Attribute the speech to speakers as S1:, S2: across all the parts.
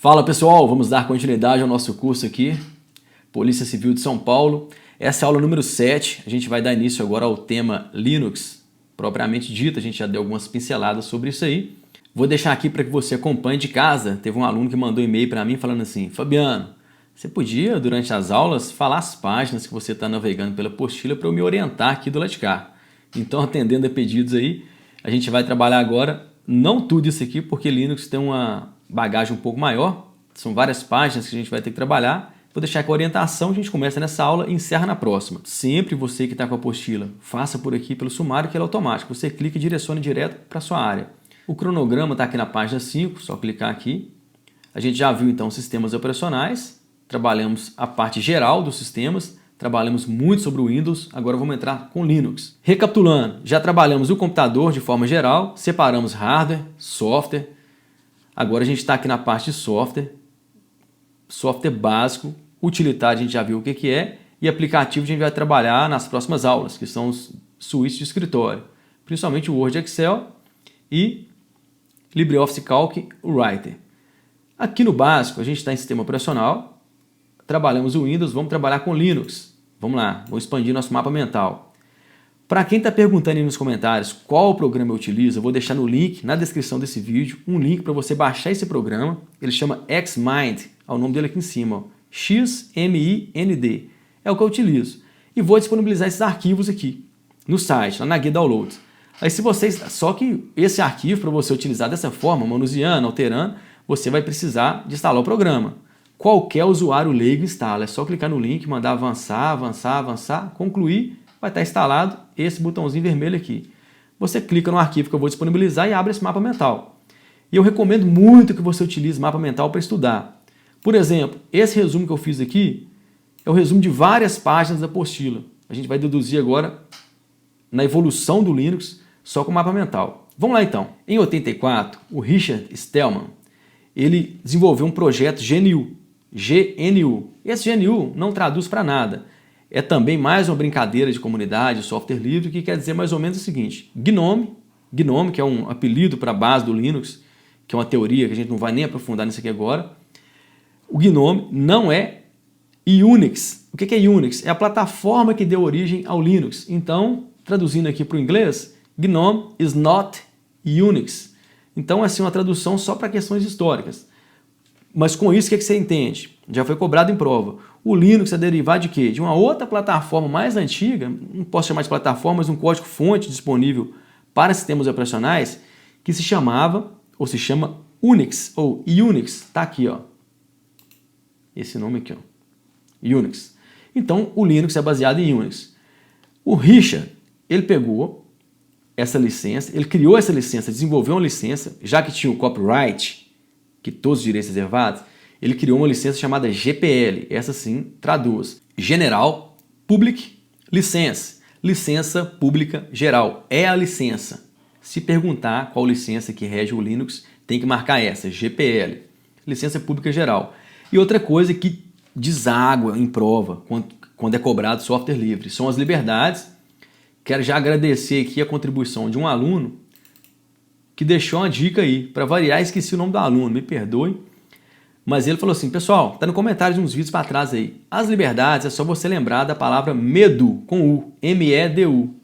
S1: Fala pessoal, vamos dar continuidade ao nosso curso aqui, Polícia Civil de São Paulo. Essa é a aula número 7, a gente vai dar início agora ao tema Linux, propriamente dito, a gente já deu algumas pinceladas sobre isso aí. Vou deixar aqui para que você acompanhe de casa. Teve um aluno que mandou e-mail para mim falando assim: Fabiano, você podia, durante as aulas, falar as páginas que você está navegando pela apostila para eu me orientar aqui do lado de cá. Então, atendendo a pedidos aí, a gente vai trabalhar agora, não tudo isso aqui, porque Linux tem uma bagagem um pouco maior, são várias páginas que a gente vai ter que trabalhar. Vou deixar aqui a orientação, a gente começa nessa aula e encerra na próxima. Sempre você que está com a apostila, faça por aqui pelo sumário, que ele é automático. Você clica e direciona direto para a sua área. O cronograma está aqui na página 5, só clicar aqui. A gente já viu então sistemas operacionais, trabalhamos a parte geral dos sistemas, trabalhamos muito sobre o Windows, agora vamos entrar com Linux. Recapitulando, já trabalhamos o computador de forma geral, separamos hardware, software. Agora a gente está aqui na parte de software, software básico, utilitário a gente já viu o que é, e aplicativo a gente vai trabalhar nas próximas aulas, que são os suítes de escritório, principalmente o Word, Excel e LibreOffice Calc, o Writer. Aqui no básico a gente está em sistema operacional, trabalhamos o Windows, vamos trabalhar com Linux. Vamos lá, vou expandir nosso mapa mental. Para quem está perguntando aí nos comentários qual programa eu utilizo, eu vou deixar no link, na descrição desse vídeo, um link para você baixar esse programa. Ele chama Xmind, é o nome dele aqui em cima, ó. Xmind, é o que eu utilizo. E vou disponibilizar esses arquivos aqui no site, lá na guia Downloads. Aí se vocês, só que esse arquivo, para você utilizar dessa forma, manuseando, alterando, você vai precisar de instalar o programa. Qualquer usuário leigo instala, é só clicar no link, mandar avançar, avançar, avançar, concluir, vai estar instalado esse botãozinho vermelho aqui. Você clica no arquivo que eu vou disponibilizar e abre esse mapa mental. E eu recomendo muito que você utilize mapa mental para estudar. Por exemplo, esse resumo que eu fiz aqui é o resumo de várias páginas da apostila. A gente vai deduzir agora na evolução do Linux só com mapa mental. Vamos lá então. Em 84, o Richard Stallman, ele desenvolveu um projeto GNU. Esse GNU não traduz para nada. É também mais uma brincadeira de comunidade, software livre, que quer dizer mais ou menos o seguinte: GNOME, que é um apelido para a base do Linux, que é uma teoria que a gente não vai nem aprofundar nisso aqui agora. O GNOME não é Unix. O que é Unix? É a plataforma que deu origem ao Linux. Então, traduzindo aqui para o inglês, GNOME is not Unix. Então, assim, uma tradução só para questões históricas. Mas com isso, o que você entende? Já foi cobrado em prova. O Linux é derivado de quê? De uma outra plataforma mais antiga, não posso chamar de plataforma, mas um código-fonte disponível para sistemas operacionais, que se chamava, ou se chama Unix, ou Unix. Está aqui, ó. Esse nome aqui, ó. Unix. Então, o Linux é baseado em Unix. O Richard, ele pegou essa licença, ele criou essa licença, desenvolveu uma licença, já que tinha o copyright, que todos os direitos reservados, ele criou uma licença chamada GPL, essa sim traduz General Public License, licença pública geral, é a licença. Se perguntar qual licença que rege o Linux, tem que marcar essa, GPL, licença pública geral. E outra coisa que deságua em prova, quando é cobrado software livre, são as liberdades. Quero já agradecer aqui a contribuição de um aluno que deixou uma dica aí, para variar, esqueci o nome do aluno, me perdoe, mas ele falou assim: pessoal, tá no comentário de uns vídeos para trás aí, as liberdades é só você lembrar da palavra MEDU, com U, M-E-D-U,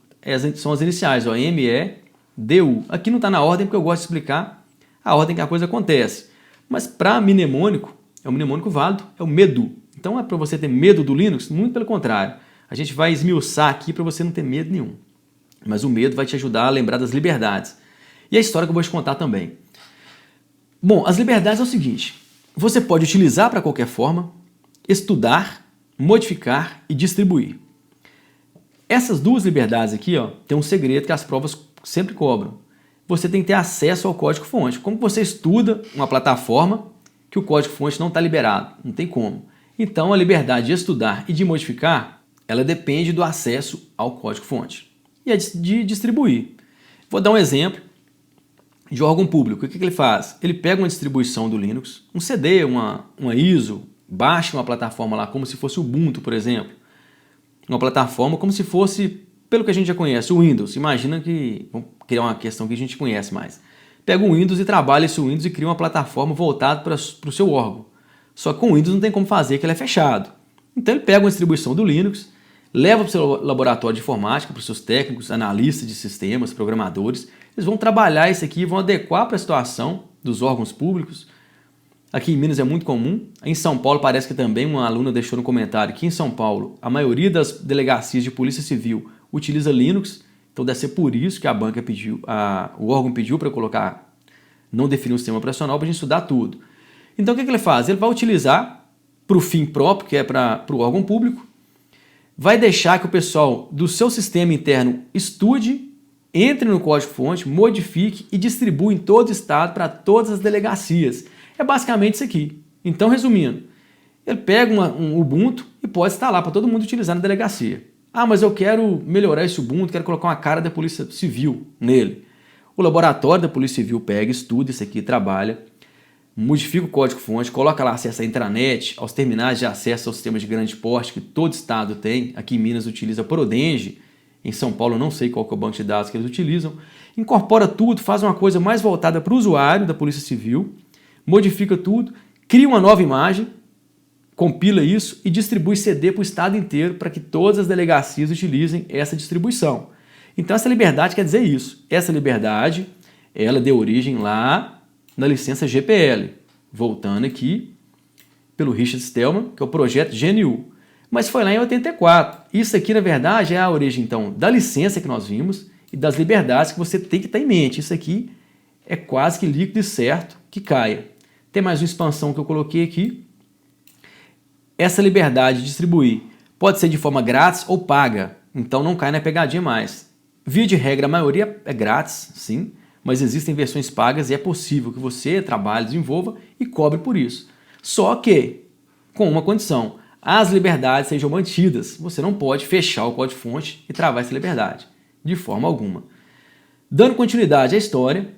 S1: são as iniciais, ó, M-E-D-U, aqui não está na ordem porque eu gosto de explicar a ordem que a coisa acontece, mas para mnemônico, é um mnemônico válido, é o MEDU, então é para você ter medo do Linux? Muito pelo contrário, a gente vai esmiuçar aqui para você não ter medo nenhum, mas o medo vai te ajudar a lembrar das liberdades. E a história que eu vou te contar também. Bom, as liberdades é o seguinte: você pode utilizar para qualquer forma, estudar, modificar e distribuir. Essas duas liberdades aqui, ó, tem um segredo que as provas sempre cobram. Você tem que ter acesso ao código-fonte. Como você estuda uma plataforma que o código-fonte não está liberado? Não tem como. Então, a liberdade de estudar e de modificar, ela depende do acesso ao código-fonte. E a de distribuir. Vou dar um exemplo de órgão público. O que ele faz? Ele pega uma distribuição do Linux, um CD, uma ISO, baixa uma plataforma lá, como se fosse o Ubuntu, por exemplo. Uma plataforma como se fosse, pelo que a gente já conhece, o Windows. Imagina que, vamos criar uma questão que a gente conhece mais. pega o Windows e trabalha esse Windows e cria uma plataforma voltada para o seu órgão. Só que com o Windows não tem como fazer, que ele é fechado. Então ele pega uma distribuição do Linux, leva para o seu laboratório de informática, para os seus técnicos, analistas de sistemas, programadores. Eles vão trabalhar isso aqui, vão adequar para a situação dos órgãos públicos. Aqui em Minas é muito comum. Em São Paulo parece que também uma aluna deixou no comentário que em São Paulo a maioria das delegacias de polícia civil utiliza Linux. Então deve ser por isso que a banca pediu, o órgão pediu para colocar, não definir um sistema operacional para a gente estudar tudo. Então o que ele faz? Ele vai utilizar para o fim próprio, que é para o órgão público, vai deixar que o pessoal do seu sistema interno estude, entre no código-fonte, modifique e distribua em todo o estado para todas as delegacias. É basicamente isso aqui. Então, resumindo, ele pega um Ubuntu e pode instalar para todo mundo utilizar na delegacia. Ah, mas eu quero melhorar esse Ubuntu, quero colocar uma cara da Polícia Civil nele. O laboratório da Polícia Civil pega, estuda isso aqui, trabalha, modifica o código-fonte, coloca lá acesso à intranet, aos terminais de acesso aos sistemas de grande porte que todo estado tem. Aqui em Minas utiliza Prodenge, em São Paulo eu não sei qual que é o banco de dados que eles utilizam. Incorpora tudo, faz uma coisa mais voltada para o usuário da Polícia Civil, modifica tudo, cria uma nova imagem, compila isso e distribui CD para o estado inteiro para que todas as delegacias utilizem essa distribuição. Então essa liberdade quer dizer isso. Essa liberdade, ela deu origem lá na licença GPL. Voltando aqui, pelo Richard Stallman, que é o projeto GNU. Mas foi lá em 84. Isso aqui, na verdade, é a origem, então, da licença que nós vimos e das liberdades que você tem que ter em mente. Isso aqui é quase que líquido e certo que caia. Tem mais uma expansão que eu coloquei aqui. Essa liberdade de distribuir pode ser de forma grátis ou paga, então não cai na pegadinha mais. Via de regra, a maioria é grátis, sim, mas existem versões pagas e é possível que você trabalhe, desenvolva e cobre por isso. Só que, com uma condição, as liberdades sejam mantidas. Você não pode fechar o código-fonte e travar essa liberdade, de forma alguma. Dando continuidade à história,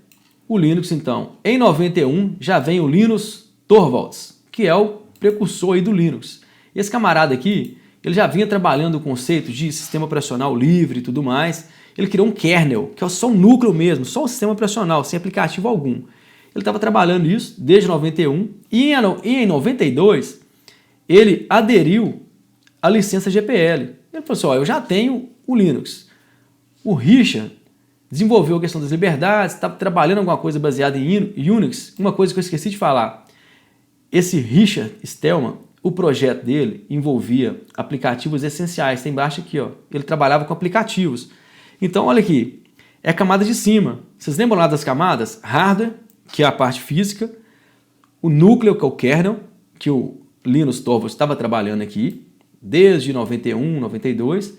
S1: o Linux, então, em 91 já vem o Linus Torvalds, que é o precursor aí do Linux. Esse camarada aqui, ele já vinha trabalhando o conceito de sistema operacional livre e tudo mais. Ele criou um kernel, que é só um núcleo mesmo, só um sistema operacional, sem aplicativo algum. Ele estava trabalhando isso desde 91 e em 92 ele aderiu à licença GPL. Ele falou assim, ó, eu já tenho o Linux. O Richard desenvolveu a questão das liberdades, estava trabalhando alguma coisa baseada em Unix. Uma coisa que eu esqueci de falar, esse Richard Stallman, o projeto dele envolvia aplicativos essenciais. Tem embaixo aqui, ó. Ele trabalhava com aplicativos. Então, olha aqui, é a camada de cima. Vocês lembram lá das camadas? Hardware, que é a parte física, o núcleo, que é o kernel, que o Linus Torvalds estava trabalhando aqui, desde 91, 92.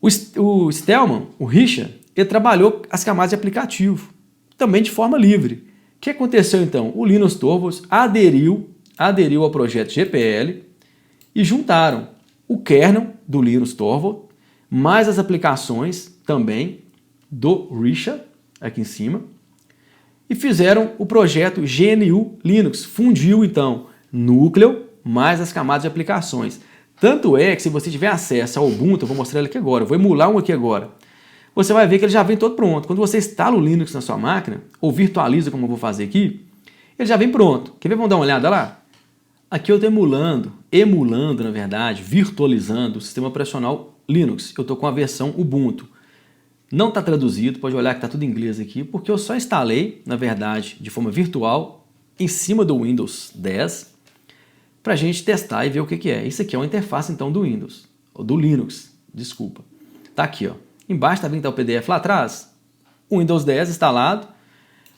S1: O Stallman, o Richard, ele trabalhou as camadas de aplicativo, também de forma livre. O que aconteceu então? O Linus Torvalds aderiu ao projeto GPL e juntaram o kernel do Linus Torvalds, mais as aplicações também do Richard, aqui em cima, e fizeram o projeto GNU Linux. Fundiu então núcleo mais as camadas de aplicações. Tanto é que se você tiver acesso ao Ubuntu, eu vou mostrar ele aqui agora, eu vou emular um aqui agora, você vai ver que ele já vem todo pronto. Quando você instala o Linux na sua máquina, ou virtualiza como eu vou fazer aqui, ele já vem pronto. Quer ver? Vamos dar uma olhada lá? Aqui eu estou emulando na verdade, virtualizando o sistema operacional Linux. Eu estou com a versão Ubuntu. Não está traduzido, pode olhar que está tudo em inglês aqui, porque eu só instalei, na verdade, de forma virtual, em cima do Windows 10, para a gente testar e ver o que é. Isso aqui é uma interface, então, do Windows, ou do Linux, desculpa. Está aqui, ó. Embaixo também está o PDF lá atrás, o Windows 10 instalado.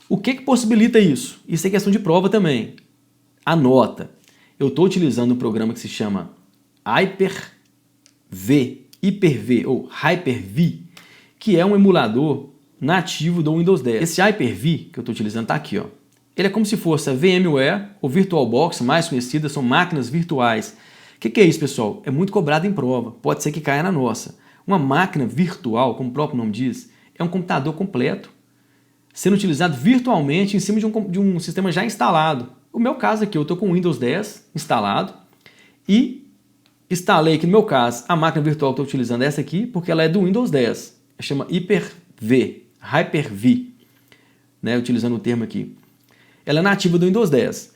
S1: O que possibilita isso? Isso é questão de prova também. Anota. Eu estou utilizando um programa que se chama Hyper-V, ou Hyper-V, que é um emulador nativo do Windows 10. Esse Hyper-V que eu estou utilizando está aqui, ó. Ele é como se fosse a VMware ou VirtualBox, mais conhecidas, são máquinas virtuais. O que é isso, pessoal? É muito cobrado em prova, pode ser que caia na nossa. Uma máquina virtual, como o próprio nome diz, é um computador completo, sendo utilizado virtualmente em cima de um sistema já instalado. O meu caso aqui, eu estou com o Windows 10 instalado e instalei aqui, no meu caso, a máquina virtual que estou utilizando é essa aqui, porque ela é do Windows 10. Chama Hyper-V. né, utilizando o termo aqui. Ela é nativa do Windows 10.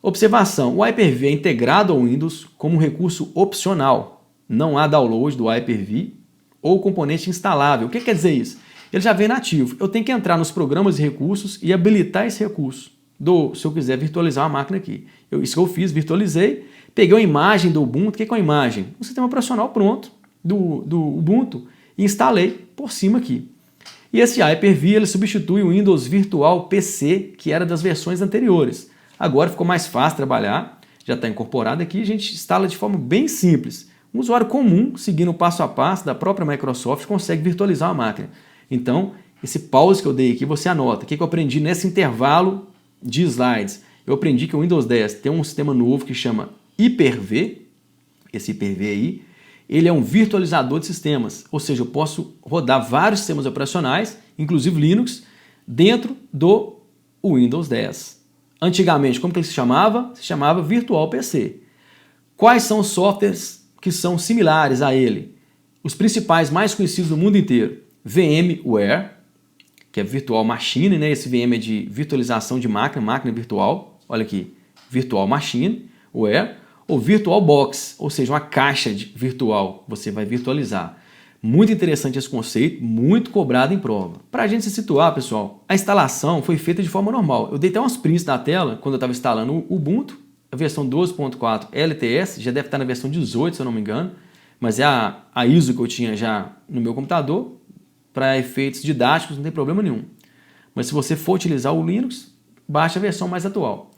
S1: Observação, o Hyper-V é integrado ao Windows como um recurso opcional. Não há download do Hyper-V ou componente instalável. O que quer dizer isso? Ele já vem nativo. Eu tenho que entrar nos programas e recursos e habilitar esse recurso. Se eu quiser virtualizar uma máquina aqui. Isso que eu fiz, virtualizei, peguei uma imagem do Ubuntu. O que é uma imagem? Um sistema operacional pronto do Ubuntu e instalei por cima aqui. E esse Hyper-V ele substitui o Windows Virtual PC, que era das versões anteriores. Agora ficou mais fácil trabalhar, já está incorporado aqui, a gente instala de forma bem simples. Um usuário comum, seguindo o passo a passo da própria Microsoft, consegue virtualizar uma máquina. Então, esse pause que eu dei aqui, você anota. O que eu aprendi nesse intervalo de slides? Eu aprendi que o Windows 10 tem um sistema novo que chama Hyper-V, esse Hyper-V aí, ele é um virtualizador de sistemas, ou seja, eu posso rodar vários sistemas operacionais, inclusive Linux, dentro do Windows 10. Antigamente, como que ele se chamava? Se chamava Virtual PC. Quais são os softwares que são similares a ele? Os principais mais conhecidos no mundo inteiro. VMware, que é Virtual Machine, né? Esse VM é de virtualização de máquina virtual. Olha aqui, Virtual Machine, Ware, ou VirtualBox, ou seja, uma caixa virtual, você vai virtualizar. Muito interessante esse conceito, muito cobrado em prova. Para a gente se situar, pessoal, a instalação foi feita de forma normal. Eu dei até umas prints na tela quando eu estava instalando o Ubuntu, a versão 12.4 LTS, já deve estar na versão 18, se eu não me engano, mas é a ISO que eu tinha já no meu computador, para efeitos didáticos não tem problema nenhum. Mas se você for utilizar o Linux, baixa a versão mais atual.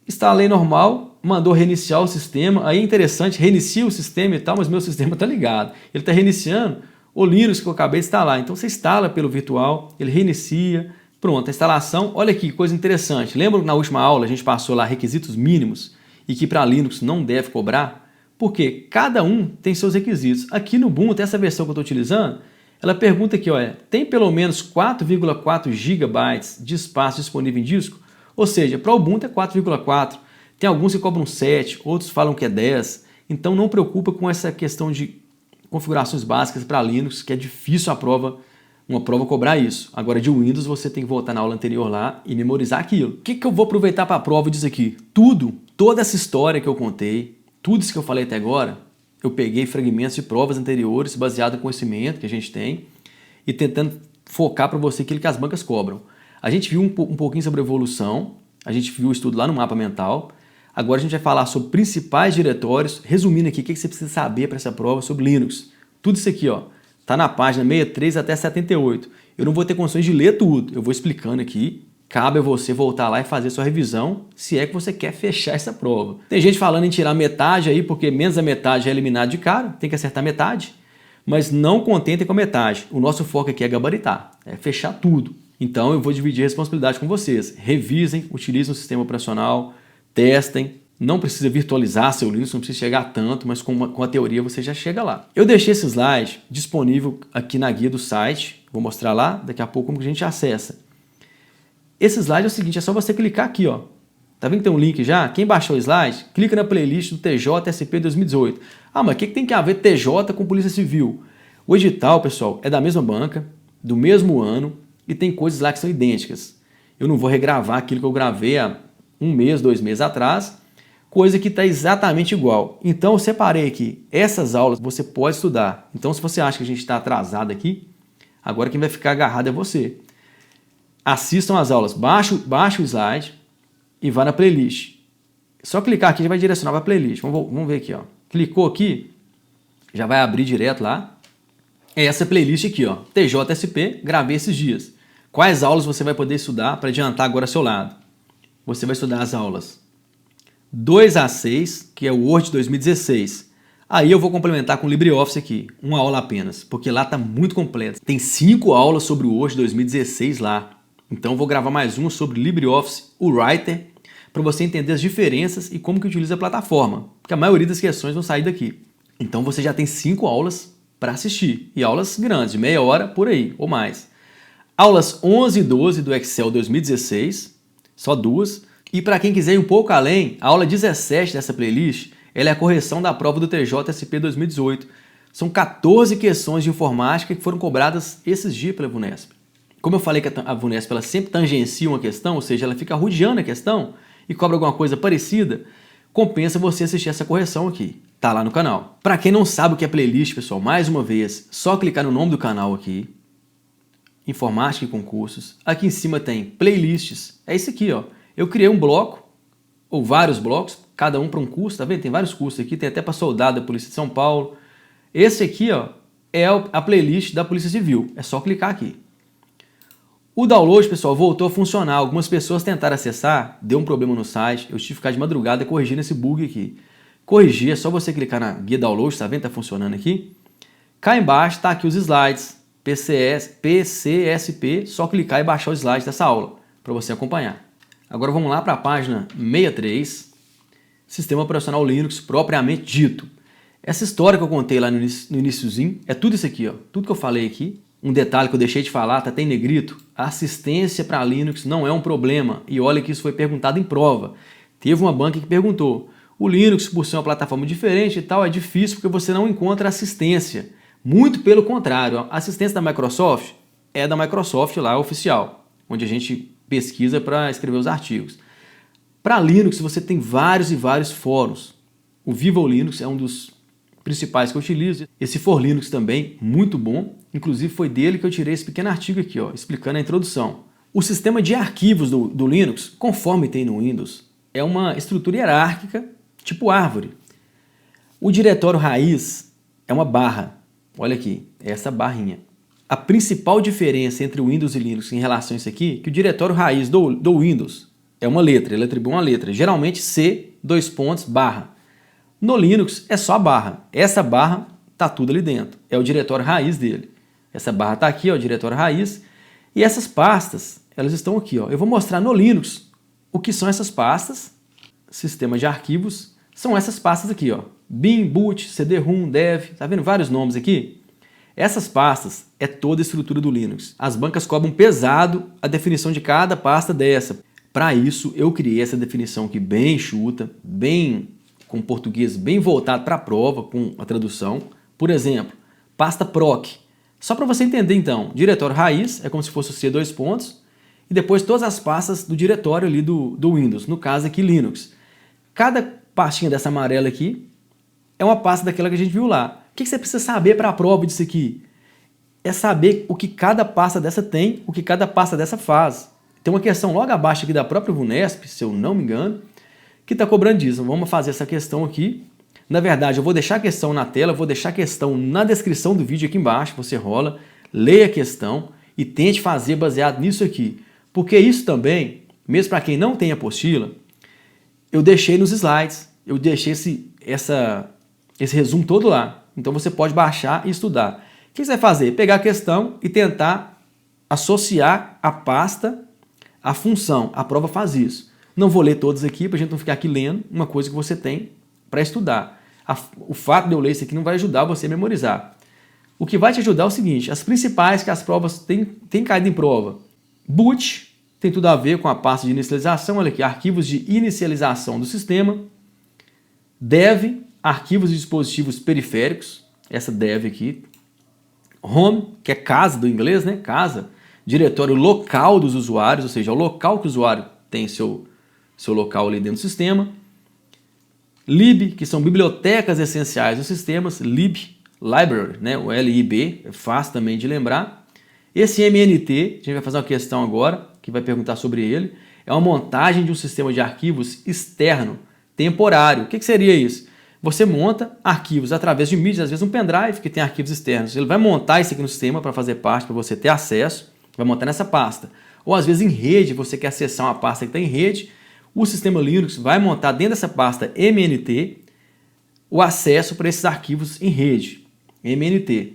S1: Instalei normal, mandou reiniciar o sistema, aí é interessante, reinicia o sistema e tal, mas meu sistema está ligado. Ele está reiniciando o Linux que eu acabei de instalar, então você instala pelo virtual, ele reinicia, pronto, a instalação, olha aqui, coisa interessante. Lembra que na última aula a gente passou lá requisitos mínimos e que para Linux não deve cobrar? Porque cada um tem seus requisitos. Aqui no Ubuntu, essa versão que eu estou utilizando, ela pergunta aqui, olha, tem pelo menos 4,4 GB de espaço disponível em disco? Ou seja, para o Ubuntu é 4,4, tem alguns que cobram 7, outros falam que é 10, então não preocupa com essa questão de configurações básicas para Linux, que é difícil uma prova cobrar isso. Agora de Windows você tem que voltar na aula anterior lá e memorizar aquilo. O que eu vou aproveitar para a prova disso aqui? Toda essa história que eu contei, tudo isso que eu falei até agora, eu peguei fragmentos de provas anteriores, baseado no conhecimento que a gente tem, e tentando focar para você aquilo que as bancas cobram. A gente viu um pouquinho sobre evolução, a gente viu o estudo lá no mapa mental. Agora a gente vai falar sobre principais diretórios, resumindo aqui o que você precisa saber para essa prova sobre Linux. Tudo isso aqui está na página 63 até 78. Eu não vou ter condições de ler tudo, eu vou explicando aqui. Cabe a você voltar lá e fazer sua revisão, se é que você quer fechar essa prova. Tem gente falando em tirar metade aí, porque menos da metade é eliminado de cara, tem que acertar metade. Mas não contentem com a metade. O nosso foco aqui é gabaritar, é fechar tudo. Então eu vou dividir a responsabilidade com vocês. Revisem, utilizem o sistema operacional, testem. Não precisa virtualizar seu Linux, não precisa chegar tanto, mas com a teoria você já chega lá. Eu deixei esse slide disponível aqui na guia do site. Vou mostrar lá daqui a pouco como que a gente acessa. Esse slide é o seguinte, é só você clicar aqui, ó. Tá vendo que tem um link já? Quem baixou o slide, clica na playlist do TJ-SP 2018. Ah, mas o que tem que ver TJ com Polícia Civil? O edital, pessoal, é da mesma banca, do mesmo ano, e tem coisas lá que são idênticas. Eu não vou regravar aquilo que eu gravei há 1 mês, 2 meses atrás, coisa que está exatamente igual. Então eu separei aqui, essas aulas você pode estudar. Então se você acha que a gente está atrasado aqui, agora quem vai ficar agarrado é você. Assistam as aulas, baixa o slide e vá na playlist. Só clicar aqui já vai direcionar para a playlist. Vamos ver aqui, ó. Clicou aqui, já vai abrir direto lá. É essa playlist aqui, ó, TJSP, gravei esses dias. Quais aulas você vai poder estudar para adiantar agora ao seu lado? Você vai estudar as aulas 2 a 6, que é o Word 2016. Aí eu vou complementar com o LibreOffice aqui, uma aula apenas, porque lá está muito completo. Tem 5 aulas sobre o Word 2016 lá. Então eu vou gravar mais uma sobre LibreOffice, o Writer, para você entender as diferenças e como que utiliza a plataforma, porque a maioria das questões vão sair daqui. Então você já tem 5 aulas para assistir, e aulas grandes, de meia hora por aí, ou mais. Aulas 11 e 12 do Excel 2016, só 2. E para quem quiser ir um pouco além, a aula 17 dessa playlist, ela é a correção da prova do TJSP 2018. São 14 questões de informática que foram cobradas esses dias pela VUNESP. Como eu falei que a VUNESP ela sempre tangencia uma questão, ou seja, ela fica rodeando a questão e cobra alguma coisa parecida, compensa você assistir essa correção aqui. Tá lá no canal. Para quem não sabe o que é playlist, pessoal, mais uma vez, só clicar no nome do canal aqui, Informática e Concursos. Aqui em cima tem playlists. É isso aqui, ó. Eu criei um bloco, ou vários blocos, cada um para um curso, tá vendo? Tem vários cursos aqui, tem até para soldado da Polícia de São Paulo. Esse aqui, ó, é a playlist da Polícia Civil. É só clicar aqui. O download, pessoal, voltou a funcionar. Algumas pessoas tentaram acessar, deu um problema no site. Eu tive que ficar de madrugada corrigindo esse bug aqui. Corrigir, é só você clicar na guia download, tá vendo? Tá funcionando aqui. Cá embaixo tá aqui os slides, PCSP, só clicar e baixar os slides dessa aula, para você acompanhar. Agora vamos lá para a página 63, Sistema Operacional Linux propriamente dito. Essa história que eu contei lá no iniciozinho, é tudo isso aqui, ó, tudo que eu falei aqui. Um detalhe que eu deixei de falar, tá até em negrito, a assistência para Linux não é um problema, e olha que isso foi perguntado em prova. Teve uma banca que perguntou, o Linux, por ser uma plataforma diferente e tal, é difícil porque você não encontra assistência. Muito pelo contrário, a assistência da Microsoft é da Microsoft lá, oficial, onde a gente pesquisa para escrever os artigos. Para Linux, você tem vários e vários fóruns. O Viva o Linux é um dos principais que eu utilizo. Esse For Linux também, muito bom. Inclusive foi dele que eu tirei esse pequeno artigo aqui, ó, explicando a introdução. O sistema de arquivos do Linux, conforme tem no Windows, é uma estrutura hierárquica, tipo árvore. O diretório raiz é uma barra. Olha aqui, essa barrinha. A principal diferença entre o Windows e Linux em relação a isso aqui é que o diretório raiz do Windows é uma letra, ele atribui uma letra, geralmente C, barra. No Linux é só a barra. Essa barra tá tudo ali dentro, é o diretório raiz dele. Essa barra tá aqui, ó, o diretório raiz, e essas pastas, elas estão aqui, ó. Eu vou mostrar no Linux o que são essas pastas. Sistema de arquivos são essas pastas aqui, ó. Bin, boot, cd-rom, dev, tá vendo vários nomes aqui? Essas pastas é toda a estrutura do Linux. As bancas cobram pesado a definição de cada pasta dessa. Para isso, eu criei essa definição aqui bem enxuta, bem com português bem voltado para a prova, com a tradução. Por exemplo, pasta proc. Só para você entender então, diretório raiz é como se fosse o C, e depois todas as pastas do diretório ali do Windows, no caso aqui Linux. Cada pastinha dessa amarela aqui é uma pasta daquela que a gente viu lá. O que você precisa saber para a prova disso aqui? É saber o que cada pasta dessa tem, o que cada pasta dessa faz. Tem uma questão logo abaixo aqui da própria VUNESP, se eu não me engano, que está cobrando disso. Vamos fazer essa questão aqui. Na verdade, eu vou deixar a questão na tela, vou deixar a questão na descrição do vídeo aqui embaixo, você rola, leia a questão e tente fazer baseado nisso aqui. Porque isso também, mesmo para quem não tem apostila, eu deixei nos slides, eu deixei esse resumo todo lá. Então você pode baixar e estudar. O que você vai fazer? Pegar a questão e tentar associar a pasta à função. A prova faz isso. Não vou ler todos aqui para a gente não ficar aqui lendo uma coisa que você tem para estudar. O fato de eu ler isso aqui não vai ajudar você a memorizar. O que vai te ajudar é o seguinte, as principais que as provas têm caído em prova. Boot tem tudo a ver com a pasta de inicialização, olha aqui, arquivos de inicialização do sistema. Dev, arquivos de dispositivos periféricos, essa dev aqui. Home, que é casa do inglês, né? Casa, diretório local dos usuários, ou seja, o local que o usuário tem seu local ali dentro do sistema. Lib, que são bibliotecas essenciais dos sistemas. Lib, library, né? O LIB, é fácil também de lembrar. Esse MNT, a gente vai fazer uma questão agora, que vai perguntar sobre ele, é uma montagem de um sistema de arquivos externo, temporário. O que seria isso? Você monta arquivos através de mídias, às vezes um pendrive que tem arquivos externos. Ele vai montar isso aqui no sistema para fazer parte, para você ter acesso, vai montar nessa pasta. Ou às vezes em rede, você quer acessar uma pasta que está em rede, o sistema Linux vai montar dentro dessa pasta MNT o acesso para esses arquivos em rede, MNT.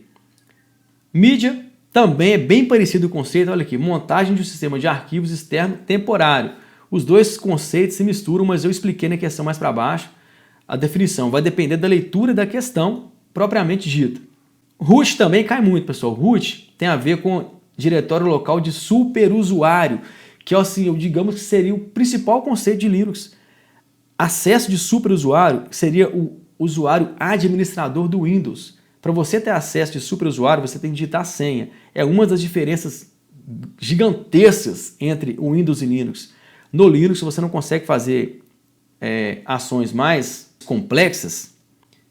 S1: Mídia também é bem parecido o conceito, olha aqui, montagem de um sistema de arquivos externo temporário. Os dois conceitos se misturam, mas eu expliquei na questão mais para baixo. A definição vai depender da leitura da questão propriamente dita. Root também cai muito, pessoal. Root tem a ver com diretório local de superusuário, que assim, digamos que seria o principal conceito de Linux. Acesso de superusuário seria o usuário administrador do Windows. Para você ter acesso de superusuário, você tem que digitar a senha. É uma das diferenças gigantescas entre o Windows e Linux. No Linux você não consegue fazer ações mais complexas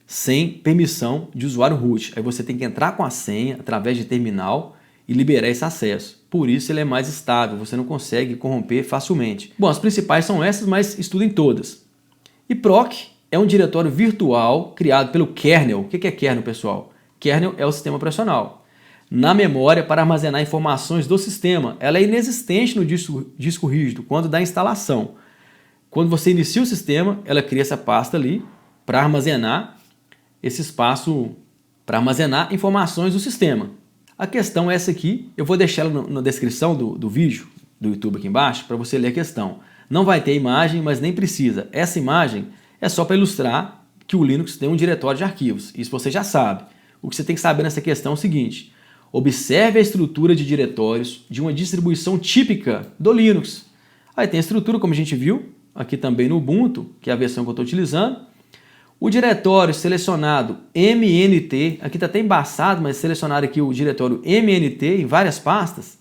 S1: sem permissão de usuário root. Aí você tem que entrar com a senha através de terminal e liberar esse acesso. Por isso ele é mais estável, você não consegue corromper facilmente. Bom, as principais são essas, mas estudem todas. E proc é um diretório virtual criado pelo kernel. O que é kernel, pessoal? Kernel é o sistema operacional. Na memória para armazenar informações do sistema. Ela é inexistente no disco rígido quando dá instalação. Quando você inicia o sistema, ela cria essa pasta ali para armazenar esse espaço, para armazenar informações do sistema. A questão é essa aqui, eu vou deixar ela na descrição do vídeo do YouTube aqui embaixo para você ler a questão. Não vai ter imagem, mas nem precisa. Essa imagem é só para ilustrar que o Linux tem um diretório de arquivos. Isso você já sabe. O que você tem que saber nessa questão é o seguinte: observe a estrutura de diretórios de uma distribuição típica do Linux. Aí tem a estrutura, como a gente viu, aqui também no Ubuntu, que é a versão que eu estou utilizando. O diretório selecionado MNT, aqui está até embaçado, mas selecionar aqui o diretório MNT em várias pastas,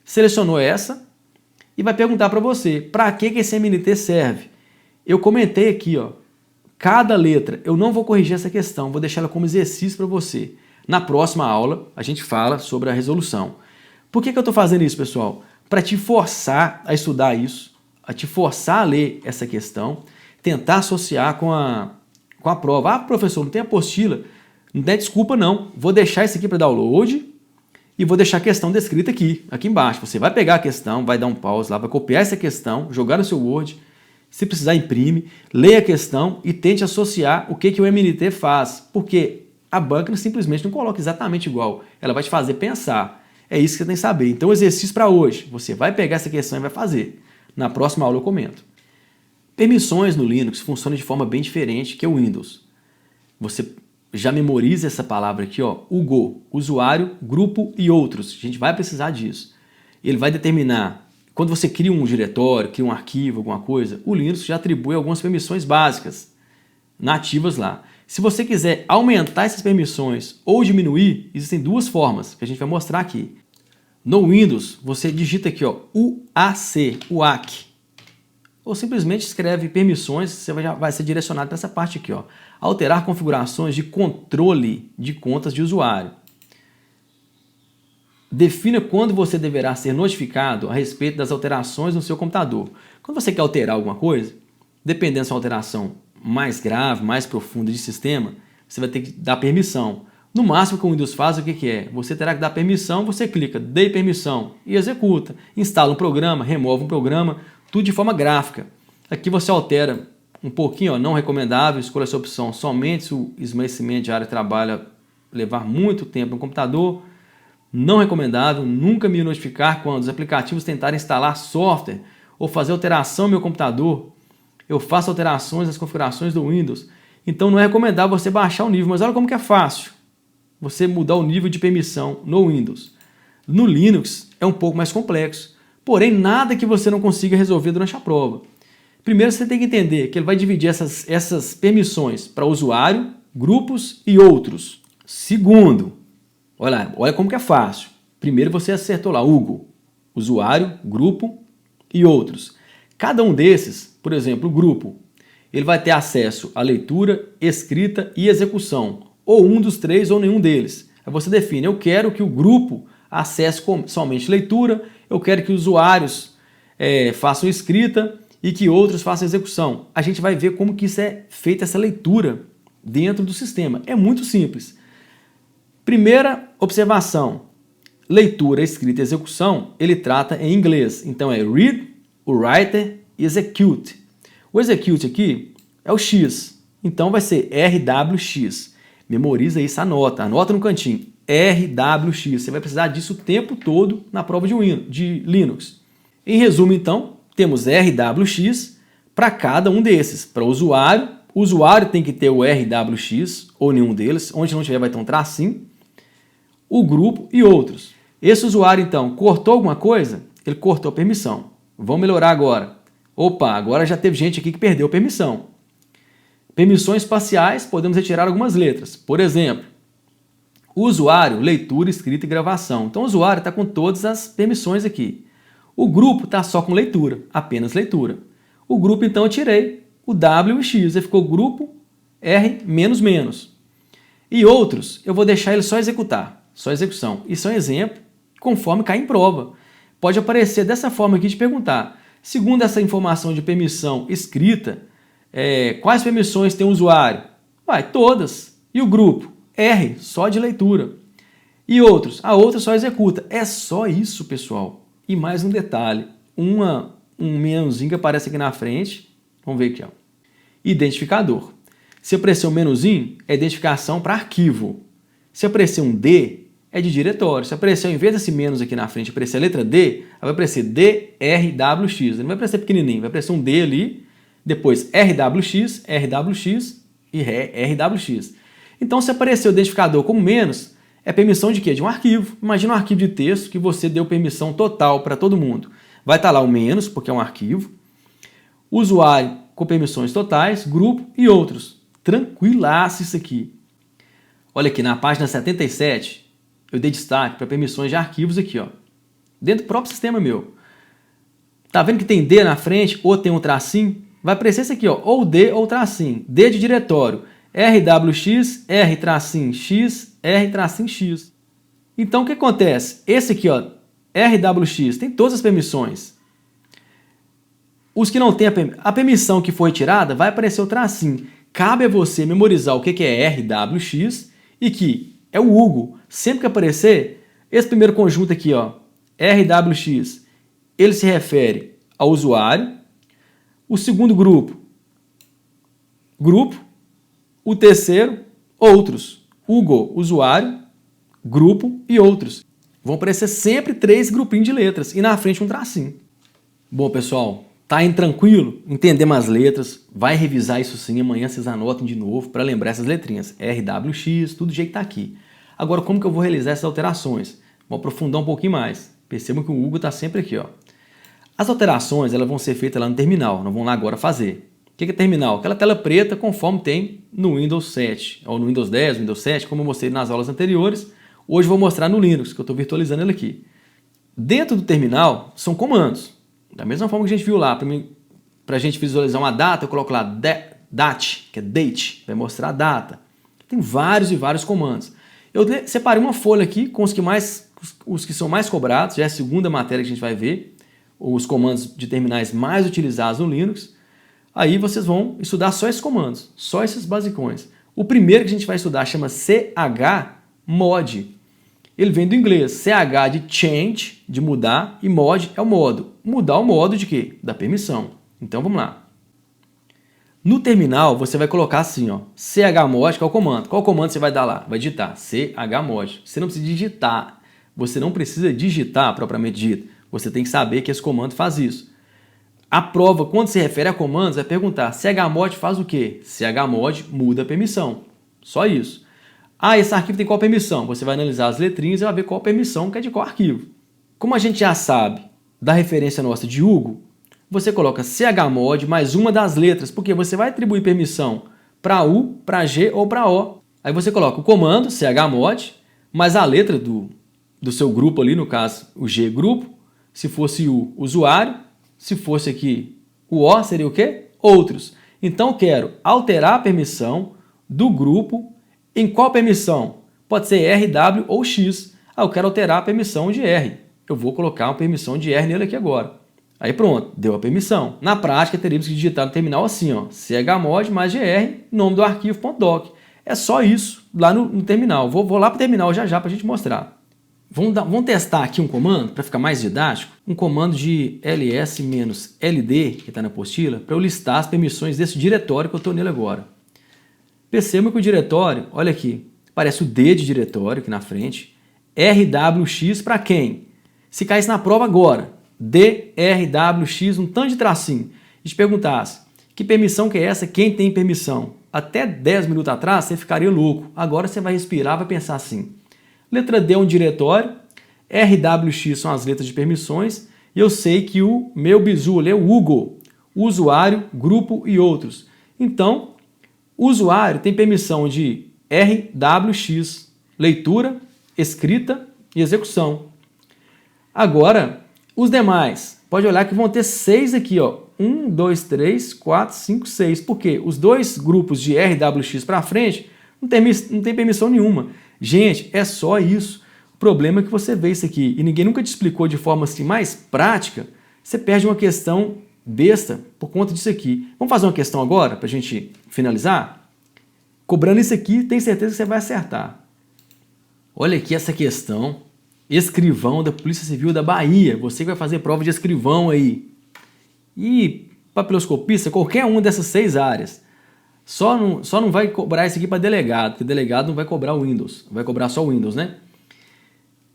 S1: selecionou essa e vai perguntar para você, para que esse MNT serve? Eu comentei aqui, ó, cada letra, eu não vou corrigir essa questão, vou deixar ela como exercício para você. Na próxima aula, a gente fala sobre a resolução. Por que eu estou fazendo isso, pessoal? Para te forçar a estudar isso, a te forçar a ler essa questão, tentar associar com a prova. Ah, professor, não tem apostila? Não tem desculpa não. Vou deixar isso aqui para download e vou deixar a questão descrita aqui embaixo. Você vai pegar a questão, vai dar um pause lá, vai copiar essa questão, jogar no seu Word, se precisar imprime, leia a questão e tente associar o que o MNT faz, porque a banca simplesmente não coloca exatamente igual, ela vai te fazer pensar. É isso que você tem que saber. Então, o exercício para hoje, você vai pegar essa questão e vai fazer. Na próxima aula eu comento. Permissões no Linux funcionam de forma bem diferente que o Windows. Você já memoriza essa palavra aqui, ó, UGO, usuário, grupo e outros. A gente vai precisar disso. Ele vai determinar, quando você cria um diretório, cria um arquivo, alguma coisa, o Linux já atribui algumas permissões básicas, nativas lá. Se você quiser aumentar essas permissões ou diminuir, existem duas formas que a gente vai mostrar aqui. No Windows, você digita aqui, ó, UAC, ou simplesmente escreve permissões, você vai ser direcionado para essa parte aqui, ó. Alterar configurações de controle de contas de usuário. Defina quando você deverá ser notificado a respeito das alterações no seu computador. Quando você quer alterar alguma coisa, dependendo se é uma alteração mais grave, mais profunda de sistema, você vai ter que dar permissão. No máximo que o Windows faz, o que é? Você terá que dar permissão, você clica, dei permissão e executa. Instala um programa, remove um programa, tudo de forma gráfica. Aqui você altera um pouquinho, ó, não recomendável, escolha essa opção somente se o esmaecimento de área de trabalho levar muito tempo no computador. Não recomendável, nunca me notificar quando os aplicativos tentarem instalar software ou fazer alteração no meu computador. Eu faço alterações nas configurações do Windows. Então não é recomendável você baixar o nível, mas olha como que é fácil você mudar o nível de permissão no Windows. No Linux é um pouco mais complexo. Porém, nada que você não consiga resolver durante a prova. Primeiro, você tem que entender que ele vai dividir essas permissões para usuário, grupos e outros. Segundo, olha como que é fácil. Primeiro, você acertou lá, Hugo, usuário, grupo e outros. Cada um desses, por exemplo, o grupo, ele vai ter acesso à leitura, escrita e execução. Ou um dos três ou nenhum deles. Aí você define, eu quero que o grupo acesse somente leitura, eu quero que usuários façam escrita e que outros façam execução. A gente vai ver como que isso é feita essa leitura dentro do sistema. É muito simples. Primeira observação, leitura, escrita e execução, ele trata em inglês. Então é read, o writer e execute. O execute aqui é o X, então vai ser RWX. Memoriza isso, anota no cantinho. RWX, você vai precisar disso o tempo todo na prova de Linux. Em resumo, então, temos RWX para cada um desses. Para o usuário tem que ter o RWX ou nenhum deles, onde não tiver vai ter um tracinho, o grupo e outros. Esse usuário, então, cortou alguma coisa? Ele cortou a permissão. Vamos melhorar agora. Opa, agora já teve gente aqui que perdeu a permissão. Permissões parciais, podemos retirar algumas letras. Por exemplo, Usuário, leitura, escrita e gravação. Então o usuário está com todas as permissões aqui. O grupo está só com leitura, apenas leitura. O grupo, então, eu tirei o W e o X, aí ficou grupo R menos menos. E outros, eu vou deixar ele só executar, só execução. Isso é um exemplo, conforme cai em prova. Pode aparecer dessa forma aqui de perguntar, segundo essa informação de permissão escrita, quais permissões tem o usuário? Vai, todas. E o grupo? R, só de leitura. E outros? A outra só executa. É só isso, pessoal. E mais um detalhe, um menuzinho que aparece aqui na frente, vamos ver aqui, ó. Identificador. Se aparecer um menuzinho, é identificação para arquivo. Se aparecer um D, é de diretório. Se aparecer, ao invés desse menos aqui na frente, aparecer a letra D, vai aparecer DRWX. Ele não vai aparecer pequenininho, vai aparecer um D ali, depois RWX, RWX e RWX. Então, se aparecer o identificador como menos, é permissão de quê? De um arquivo. Imagina um arquivo de texto que você deu permissão total para todo mundo. Vai estar lá o menos, porque é um arquivo. Usuário com permissões totais, grupo e outros. Tranquilaço isso aqui. Olha aqui, na página 77, eu dei destaque para permissões de arquivos aqui, ó. Dentro do próprio sistema meu. Tá vendo que tem D na frente ou tem um tracinho? Vai aparecer esse aqui, ó, ou D ou tracinho. D de diretório. RWX, R-X, R-X. Então, o que acontece? Esse aqui, ó, RWX, tem todas as permissões. Os que não têm a permissão que foi retirada, vai aparecer o tracinho. Cabe a você memorizar o que é RWX e que é o Hugo. Sempre que aparecer, esse primeiro conjunto aqui, ó, RWX, ele se refere ao usuário. O segundo grupo. O terceiro, outros. Hugo, usuário, grupo e outros. Vão aparecer sempre 3 grupinhos de letras e na frente um tracinho. Bom, pessoal, tá indo tranquilo? Entender as letras, vai revisar isso sim, amanhã vocês anotam de novo para lembrar essas letrinhas. RWX, tudo do jeito que tá aqui. Agora, como que eu vou realizar essas alterações? Vou aprofundar um pouquinho mais. Percebam que o Hugo está sempre aqui, ó. As alterações elas vão ser feitas lá no terminal, não vão lá agora fazer. O que é terminal? Aquela tela preta conforme tem no Windows 7, ou no Windows 10, Windows 7, como eu mostrei nas aulas anteriores. Hoje eu vou mostrar no Linux, que eu estou virtualizando ele aqui. Dentro do terminal são comandos. Da mesma forma que a gente viu lá, para a gente visualizar uma data, eu coloco lá DAT, que é date, vai mostrar a data. Tem vários e vários comandos. Eu separei uma folha aqui com os que são mais cobrados, já é a segunda matéria que a gente vai ver, os comandos de terminais mais utilizados no Linux. Aí vocês vão estudar só esses comandos, só esses basicões. O primeiro que a gente vai estudar chama chmod. Ele vem do inglês, ch de change, de mudar, e mod é o modo. Mudar o modo de quê? Da permissão. Então vamos lá. No terminal você vai colocar assim, ó, chmod, que é o comando. Qual comando você vai dar lá? Vai digitar chmod. Você não precisa digitar. Você não precisa digitar propriamente dito. Você tem que saber que esse comando faz isso. A prova, quando se refere a comandos, vai perguntar chmod faz o quê? Chmod muda a permissão. Só isso. Ah, esse arquivo tem qual permissão? Você vai analisar as letrinhas e vai ver qual permissão que é de qual arquivo. Como a gente já sabe da referência nossa de Hugo, você coloca chmod mais uma das letras, porque você vai atribuir permissão para U, para G ou para O. Aí você coloca o comando chmod mais a letra do seu grupo ali, no caso o G grupo, se fosse o usuário, se fosse aqui o O, seria o quê? Outros. Então, eu quero alterar a permissão do grupo. Em qual permissão? Pode ser R, W ou X. Ah, eu quero alterar a permissão de R. Eu vou colocar uma permissão de R nele aqui agora. Aí pronto, deu a permissão. Na prática, teríamos que digitar no terminal assim, ó, chmod mais gr, nome do arquivo .doc. É só isso lá no terminal. Vou lá para o terminal já para a gente mostrar. Vamos testar aqui um comando para ficar mais didático. Um comando de ls-ld, que está na apostila, para eu listar as permissões desse diretório que eu estou nele agora. Percebam que o diretório, olha aqui, aparece o D de diretório aqui na frente. RWX para quem? Se caísse na prova agora, DRWX, um tanto de tracinho, e te perguntasse, que permissão que é essa? Quem tem permissão? Até 10 minutos atrás você ficaria louco. Agora você vai respirar, vai pensar assim. Letra D é um diretório, RWX são as letras de permissões, e eu sei que o meu bizu é o Hugo, usuário, grupo e outros. Então, o usuário tem permissão de RWX, leitura, escrita e execução. Agora, os demais, pode olhar que vão ter 6 aqui, ó. 1, 2, 3, 4, 5, 6. Por quê? Os dois grupos de RWX para frente não tem permissão nenhuma. Gente, é só isso. O problema é que você vê isso aqui e ninguém nunca te explicou de forma assim mais prática, você perde uma questão besta por conta disso aqui. Vamos fazer uma questão agora para a gente finalizar? Cobrando isso aqui, tem certeza que você vai acertar. Olha aqui essa questão. Escrivão da Polícia Civil da Bahia. Você que vai fazer prova de escrivão aí. E papiloscopista, qualquer uma dessas 6 áreas. Só não vai cobrar isso aqui para delegado, porque delegado não vai cobrar o Windows. Vai cobrar só o Windows, né?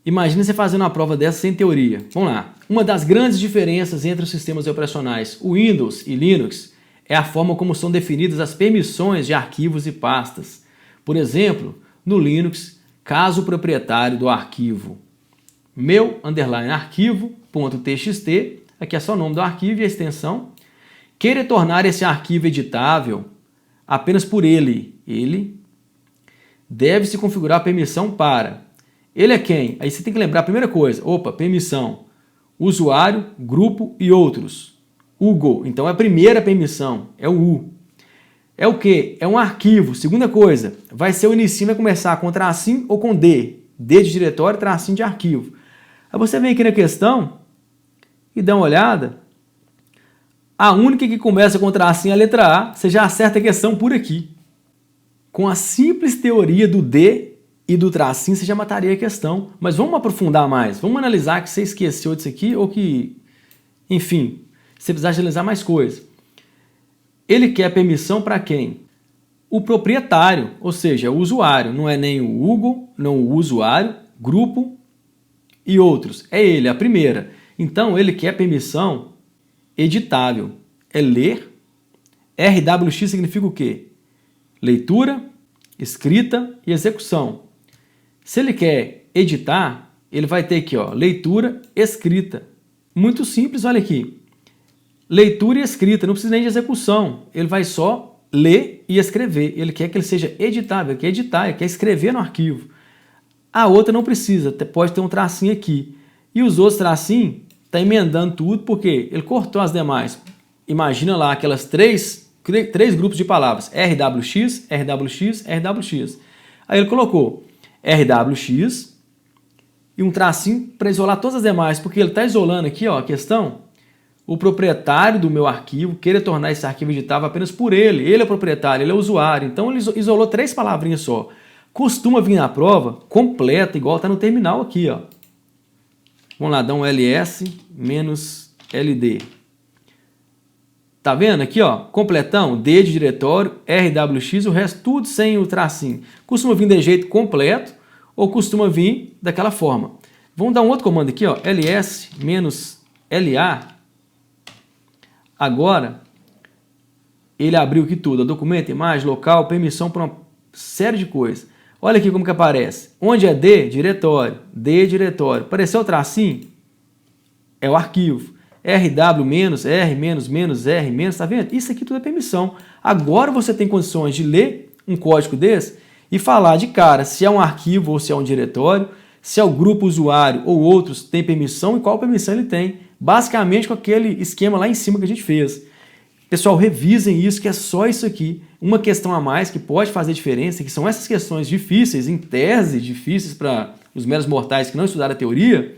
S1: Imagina você fazendo uma prova dessa sem teoria. Vamos lá. Uma das grandes diferenças entre os sistemas operacionais Windows e Linux é a forma como são definidas as permissões de arquivos e pastas. Por exemplo, no Linux, caso o proprietário do arquivo meu_arquivo.txt, aqui é só o nome do arquivo e a extensão, queira tornar esse arquivo editável apenas por ele deve-se configurar a permissão para... Ele é quem? Aí você tem que lembrar a primeira coisa. Permissão. Usuário, grupo e outros. Hugo. Então é a primeira permissão. É o U. É o quê? É um arquivo. Segunda coisa. Vai ser o inicinho, vai começar com tracinho ou com D. D de diretório, tracinho de arquivo. Aí você vem aqui na questão e dá uma olhada. A única que começa com tracinho é a letra A. Você já acerta a questão por aqui. Com a simples teoria do D e do tracinho, você já mataria a questão. Mas vamos aprofundar mais. Vamos analisar que você esqueceu disso aqui ou que, enfim, você precisa analisar mais coisas. Ele quer permissão para quem? O proprietário, ou seja, o usuário. Não é nem o Hugo, não o usuário, grupo e outros. É ele, a primeira. Então, ele quer permissão editável. É ler. RWX significa o quê? Leitura, escrita e execução. Se ele quer editar, ele vai ter aqui, ó, leitura, escrita. Muito simples, olha aqui. Leitura e escrita, não precisa nem de execução. Ele vai só ler e escrever. Ele quer que ele seja editável, ele quer editar, ele quer escrever no arquivo. A outra não precisa, pode ter um tracinho aqui. E os outros tracinhos, está emendando tudo porque ele cortou as demais. Imagina lá aquelas três grupos de palavras, RWX, RWX, RWX. Aí ele colocou RWX e um tracinho para isolar todas as demais, porque ele está isolando aqui, ó, a questão, o proprietário do meu arquivo queira tornar esse arquivo editável apenas por ele. Ele é o proprietário, ele é o usuário. Então ele isolou 3 palavrinhas só. Costuma vir na prova completa, igual está no terminal aqui, ó. Vamos lá, dá um ls menos ld. Tá vendo aqui, ó? Completão, D de diretório, RWX, o resto tudo sem o tracinho. Costuma vir de jeito completo ou costuma vir daquela forma. Vamos dar um outro comando aqui, ó, ls menos la. Agora, ele abriu aqui tudo, ó, documento, imagem, local, permissão para uma série de coisas. Olha aqui como que aparece. Onde é D? Diretório. D, diretório. Apareceu o tracinho? É o arquivo. RW menos, R menos, menos, R menos, tá vendo? Isso aqui tudo é permissão. Agora você tem condições de ler um código desse e falar de cara se é um arquivo ou se é um diretório, se é o grupo usuário ou outros tem permissão e qual permissão ele tem. Basicamente com aquele esquema lá em cima que a gente fez. Pessoal, revisem isso, que é só isso aqui. Uma questão a mais que pode fazer diferença, que são essas questões difíceis, em tese, difíceis para os meros mortais que não estudaram a teoria,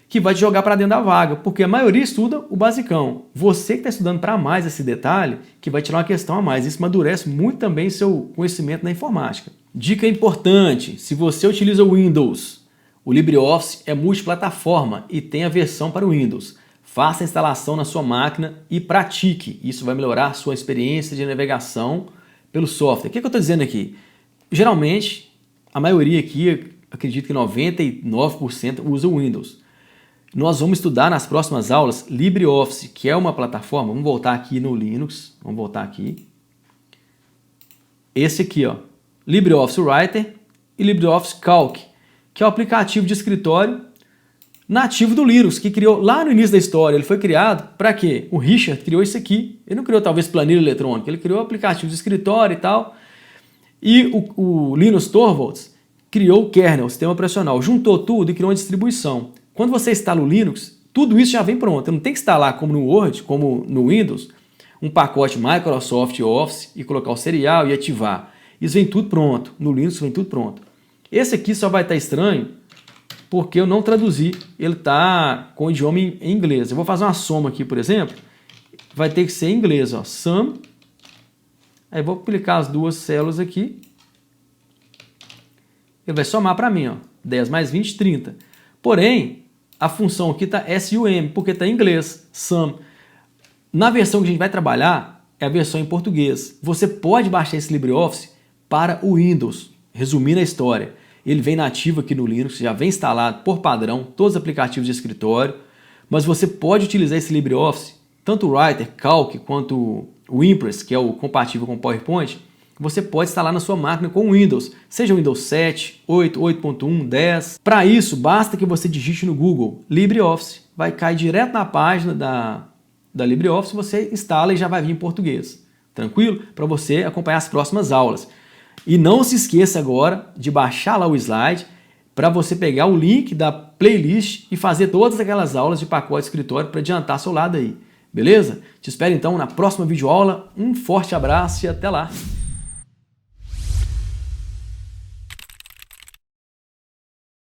S1: que vai te jogar para dentro da vaga, porque a maioria estuda o basicão. Você que está estudando para mais esse detalhe, que vai tirar uma questão a mais. Isso amadurece muito também seu conhecimento na informática. Dica importante, se você utiliza o Windows, o LibreOffice é multiplataforma e tem a versão para o Windows. Faça a instalação na sua máquina e pratique. Isso vai melhorar a sua experiência de navegação pelo software. O que eu estou dizendo aqui? Geralmente, a maioria aqui, acredito que 99% usa o Windows. Nós vamos estudar nas próximas aulas LibreOffice, que é uma plataforma. Vamos voltar aqui no Linux. Vamos voltar aqui. Esse aqui, ó, LibreOffice Writer e LibreOffice Calc, que é o aplicativo de escritório nativo do Linux, que criou lá no início da história. Ele foi criado para quê? O Richard criou isso aqui. Ele não criou talvez planilha eletrônica, ele criou aplicativo de escritório e tal. E o Linus Torvalds criou o kernel, o sistema operacional, juntou tudo e criou uma distribuição. Quando você instala o Linux, tudo isso já vem pronto. Não tem que instalar como no Word, como no Windows, um pacote Microsoft Office e colocar o serial e ativar. Isso vem tudo pronto. No Linux vem tudo pronto. Esse aqui só vai estar estranho porque eu não traduzi. Ele está com o idioma em inglês. Eu vou fazer uma soma aqui, por exemplo. Vai ter que ser em inglês, ó. Sum. Aí vou aplicar as duas células aqui. Ele vai somar para mim, ó. 10 mais 20, 30. Porém, a função aqui está SUM, porque está em inglês. Sum. Na versão que a gente vai trabalhar, é a versão em português. Você pode baixar esse LibreOffice para o Windows. Resumindo a história, ele vem nativo aqui no Linux, já vem instalado por padrão, todos os aplicativos de escritório, mas você pode utilizar esse LibreOffice, tanto o Writer, Calc, quanto o Impress, que é o compatível com o PowerPoint, você pode instalar na sua máquina com o Windows, seja o Windows 7, 8, 8.1, 10. Para isso, basta que você digite no Google LibreOffice, vai cair direto na página da LibreOffice, você instala e já vai vir em português. Tranquilo? Para você acompanhar as próximas aulas. E não se esqueça agora de baixar lá o slide para você pegar o link da playlist e fazer todas aquelas aulas de pacote de escritório para adiantar seu lado aí. Beleza? Te espero então na próxima videoaula. Um forte abraço e até lá!